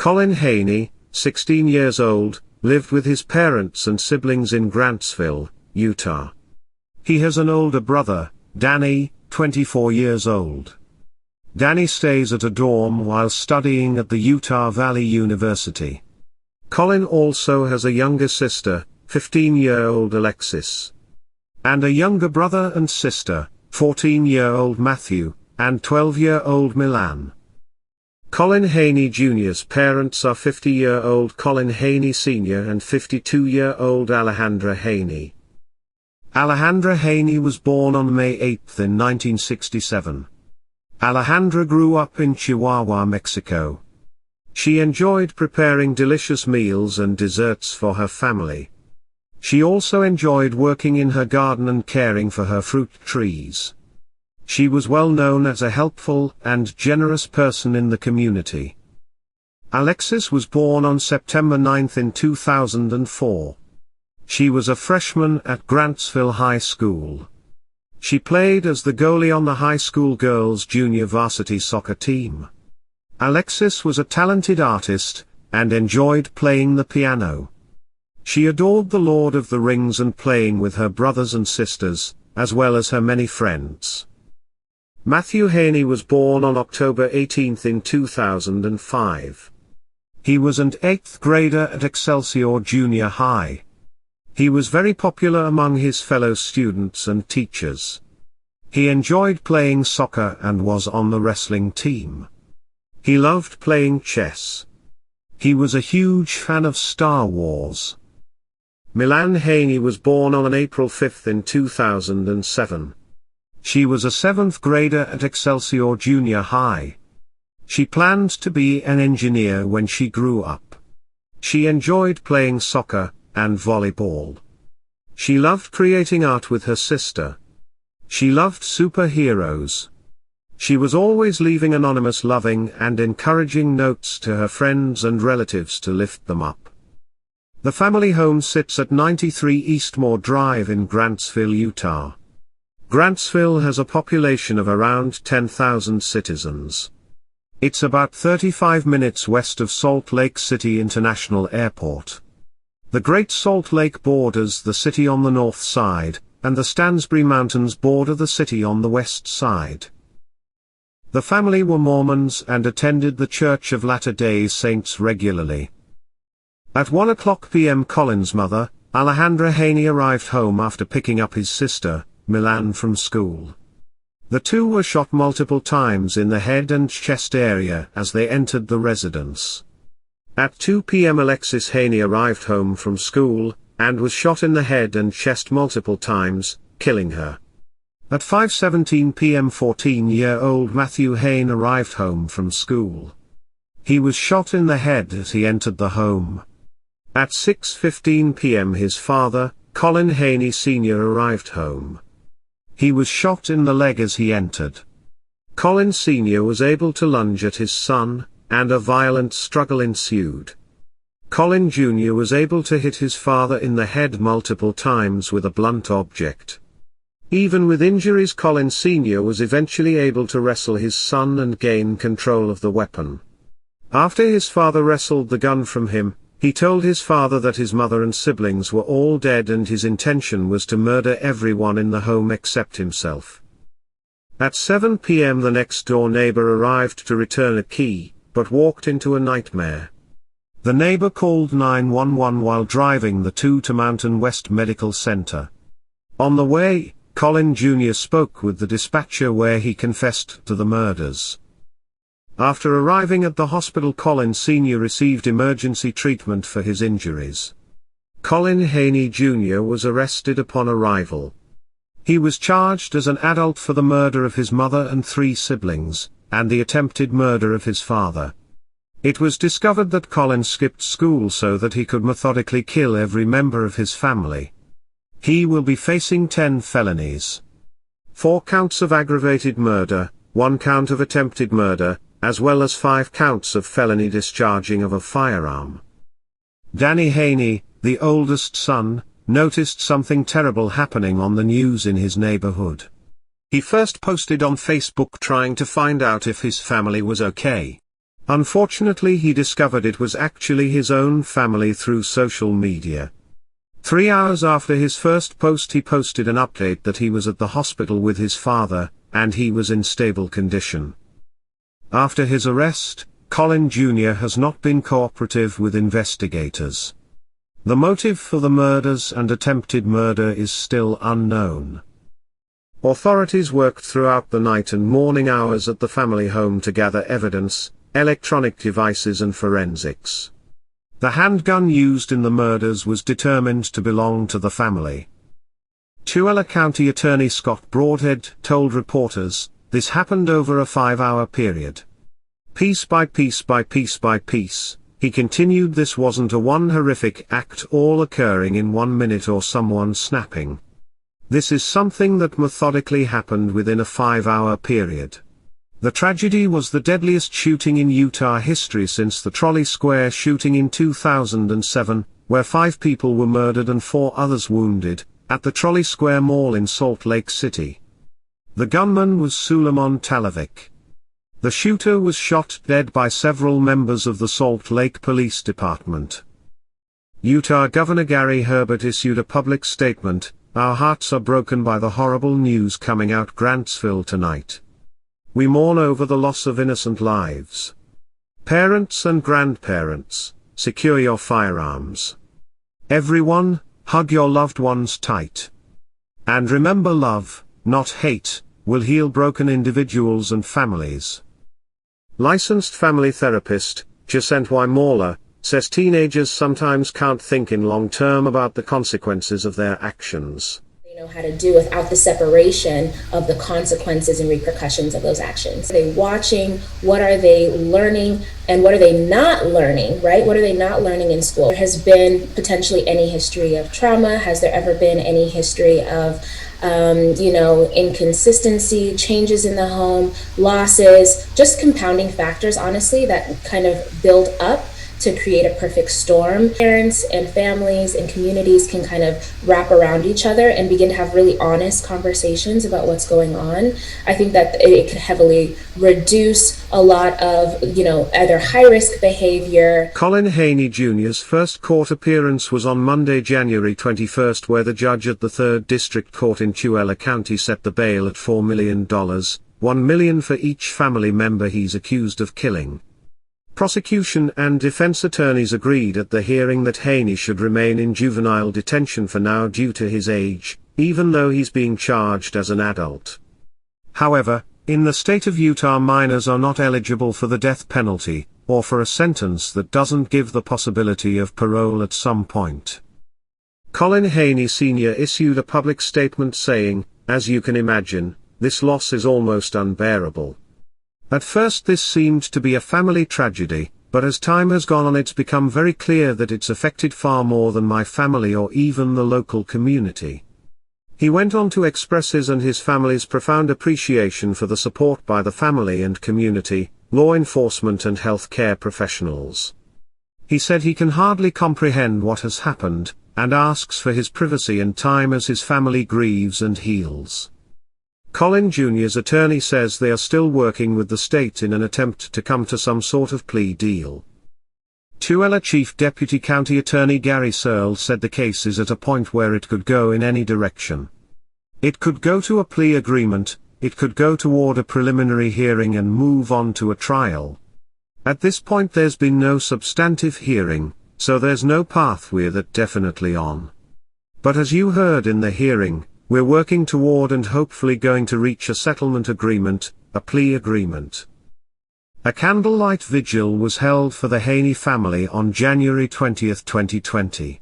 Colin Haynie, 16 years old, lived with his parents and siblings in Grantsville, Utah. He has an older brother, Danny, 24 years old. Danny stays at a dorm while studying at the Utah Valley University. Colin also has a younger sister, 15-year-old Alexis, and a younger brother and sister, 14-year-old Matthew, and 12-year-old Milan. Colin Haynie Jr.'s parents are 50-year-old Colin Haynie Sr. and 52-year-old Alejandra Haney. Alejandra Haney was born on May 8 in 1967. Alejandra grew up in Chihuahua, Mexico. She enjoyed preparing delicious meals and desserts for her family. She also enjoyed working in her garden and caring for her fruit trees. She was well known as a helpful and generous person in the community. Alexis was born on September 9 in 2004. She was a freshman at Grantsville High School. She played as the goalie on the high school girls' junior varsity soccer team. Alexis was a talented artist, and enjoyed playing the piano. She adored the Lord of the Rings and playing with her brothers and sisters, as well as her many friends. Matthew Haney was born on October 18 in 2005. He was an 8th grader at Excelsior Junior High. He was very popular among his fellow students and teachers. He enjoyed playing soccer and was on the wrestling team. He loved playing chess. He was a huge fan of Star Wars. Milan Haney was born on April 5 in 2007. She was a 7th grader at Excelsior Junior High. She planned to be an engineer when she grew up. She enjoyed playing soccer and volleyball. She loved creating art with her sister. She loved superheroes. She was always leaving anonymous loving and encouraging notes to her friends and relatives to lift them up. The family home sits at 93 Eastmore Drive in Grantsville, Utah. Grantsville has a population of around 10,000 citizens. It's about 35 minutes west of Salt Lake City International Airport. The Great Salt Lake borders the city on the north side, and the Stansbury Mountains border the city on the west side. The family were Mormons and attended the Church of Latter-day Saints regularly. At 1:00 p.m. Colin's mother, Alejandra Haney, arrived home after picking up his sister, Milan, from school. The two were shot multiple times in the head and chest area as they entered the residence. At 2 p.m. Alexis Haney arrived home from school, and was shot in the head and chest multiple times, killing her. At 5:17 p.m. 14-year-old Matthew Hayne arrived home from school. He was shot in the head as he entered the home. At 6:15 p.m. his father, Colin Haynie Sr. arrived home. He was shot in the leg as he entered. Colin Sr. was able to lunge at his son, and a violent struggle ensued. Colin Jr. was able to hit his father in the head multiple times with a blunt object. Even with injuries, Colin Sr. was eventually able to wrestle his son and gain control of the weapon. After his father wrestled the gun from him, he told his father that his mother and siblings were all dead and his intention was to murder everyone in the home except himself. At 7 p.m. the next-door neighbor arrived to return a key, but walked into a nightmare. The neighbor called 911 while driving the two to Mountain West Medical Center. On the way, Colin Jr. spoke with the dispatcher where he confessed to the murders. After arriving at the hospital, Colin Sr. received emergency treatment for his injuries. Colin Haynie Jr. was arrested upon arrival. He was charged as an adult for the murder of his mother and 3 siblings, and the attempted murder of his father. It was discovered that Colin skipped school so that he could methodically kill every member of his family. He will be facing 10 felonies. 4 counts of aggravated murder, 1 count of attempted murder, as well as 5 counts of felony discharging of a firearm. Danny Haney, the oldest son, noticed something terrible happening on the news in his neighborhood. He first posted on Facebook trying to find out if his family was okay. Unfortunately, he discovered it was actually his own family through social media. 3 hours after his first post, he posted an update that he was at the hospital with his father, and he was in stable condition. After his arrest, Colin Jr. has not been cooperative with investigators. The motive for the murders and attempted murder is still unknown. Authorities worked throughout the night and morning hours at the family home to gather evidence, electronic devices and forensics. The handgun used in the murders was determined to belong to the family. Tooele County Attorney Scott Broadhead told reporters, "This happened over a 5-hour period. Piece by piece by piece by piece," he continued. "This wasn't a one horrific act all occurring in 1 minute or someone snapping. This is something that methodically happened within a 5-hour period." The tragedy was the deadliest shooting in Utah history since the Trolley Square shooting in 2007, where 5 people were murdered and 4 others wounded, at the Trolley Square Mall in Salt Lake City. The gunman was Suleiman Talavic. The shooter was shot dead by several members of the Salt Lake Police Department. Utah Governor Gary Herbert issued a public statement, "Our hearts are broken by the horrible news coming out Grantsville tonight. We mourn over the loss of innocent lives. Parents and grandparents, secure your firearms. Everyone, hug your loved ones tight. And remember, love, not hate, will heal broken individuals and families." Licensed family therapist, Jacent Y. Mauler, says teenagers sometimes can't think in long term about the consequences of their actions. They know how to do without the separation of the consequences and repercussions of those actions. Are they watching? What are they learning? And what are they not learning, right? What are they not learning in school? There has been potentially any history of trauma? Has there ever been any history of inconsistency, changes in the home, losses, just compounding factors, honestly, that kind of build up to create a perfect storm. Parents and families and communities can kind of wrap around each other and begin to have really honest conversations about what's going on. I think that it could heavily reduce a lot of, either high-risk behavior. Colin Haynie Jr.'s first court appearance was on Monday, January 21, where the judge at the 3rd District Court in Tooele County set the bail at $4 million, $1 million for each family member he's accused of killing. Prosecution and defense attorneys agreed at the hearing that Haney should remain in juvenile detention for now due to his age, even though he's being charged as an adult. However, in the state of Utah, minors are not eligible for the death penalty, or for a sentence that doesn't give the possibility of parole at some point. Colin Haynie Sr. issued a public statement saying, "As you can imagine, this loss is almost unbearable. At first this seemed to be a family tragedy, but as time has gone on it's become very clear that it's affected far more than my family or even the local community." He went on to express his and his family's profound appreciation for the support by the family and community, law enforcement and health care professionals. He said he can hardly comprehend what has happened, and asks for his privacy and time as his family grieves and heals. Colin Jr.'s attorney says they are still working with the state in an attempt to come to some sort of plea deal. Tooele Chief Deputy County Attorney Gary Searle said the case is at a point where it could go in any direction. It could go to a plea agreement, it could go toward a preliminary hearing and move on to a trial. At this point there's been no substantive hearing, so there's no path we're that definitely on. But as you heard in the hearing, we're working toward and hopefully going to reach a settlement agreement, a plea agreement. A candlelight vigil was held for the Haney family on January 20, 2020.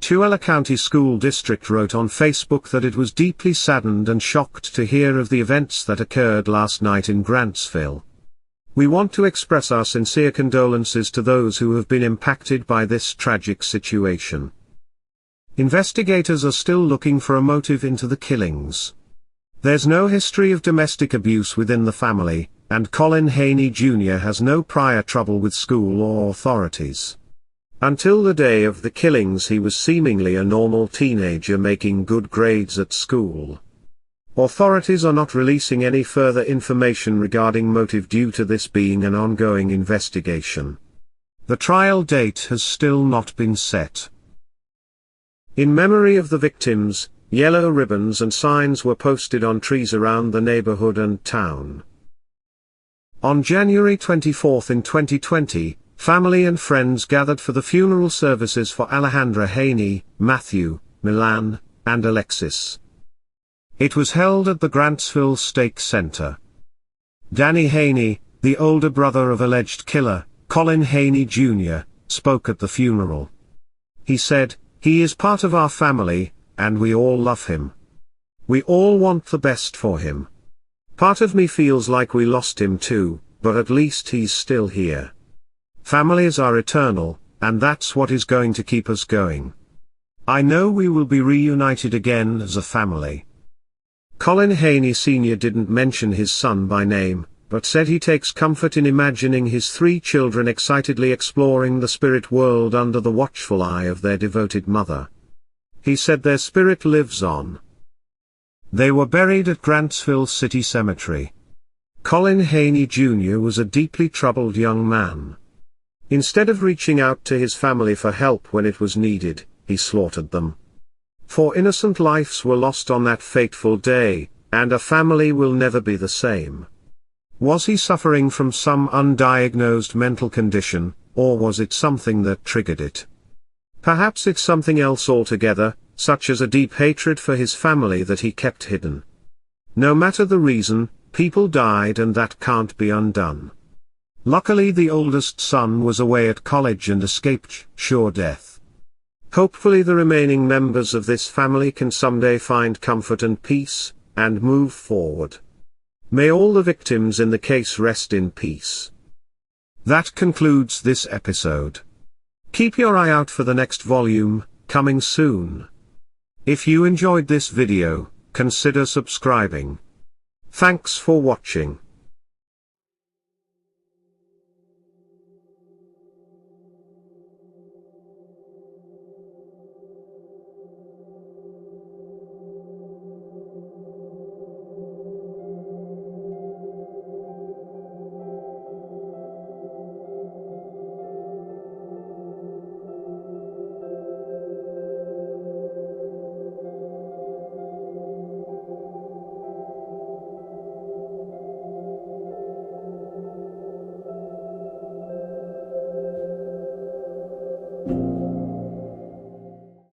Tooele County School District wrote on Facebook that it was deeply saddened and shocked to hear of the events that occurred last night in Grantsville. We want to express our sincere condolences to those who have been impacted by this tragic situation. Investigators are still looking for a motive into the killings. There's no history of domestic abuse within the family, and Colin Haynie Jr. has no prior trouble with school or authorities. Until the day of the killings he was seemingly a normal teenager making good grades at school. Authorities are not releasing any further information regarding motive due to this being an ongoing investigation. The trial date has still not been set. In memory of the victims, yellow ribbons and signs were posted on trees around the neighborhood and town. On January 24 in 2020, family and friends gathered for the funeral services for Alejandra Haney, Matthew, Milan, and Alexis. It was held at the Grantsville Stake Center. Danny Haney, the older brother of alleged killer, Colin Haynie Jr., spoke at the funeral. He said, "He is part of our family, and we all love him. We all want the best for him. Part of me feels like we lost him too, but at least he's still here. Families are eternal, and that's what is going to keep us going. I know we will be reunited again as a family." Colin Haynie Sr. didn't mention his son by name, but said he takes comfort in imagining his 3 children excitedly exploring the spirit world under the watchful eye of their devoted mother. He said their spirit lives on. They were buried at Grantsville City Cemetery. Colin Haynie Jr. was a deeply troubled young man. Instead of reaching out to his family for help when it was needed, he slaughtered them. 4 innocent lives were lost on that fateful day, and a family will never be the same. Was he suffering from some undiagnosed mental condition, or was it something that triggered it? Perhaps it's something else altogether, such as a deep hatred for his family that he kept hidden. No matter the reason, people died and that can't be undone. Luckily the oldest son was away at college and escaped sure death. Hopefully the remaining members of this family can someday find comfort and peace, and move forward. May all the victims in the case rest in peace. That concludes this episode. Keep your eye out for the next volume, coming soon. If you enjoyed this video, consider subscribing. Thanks for watching.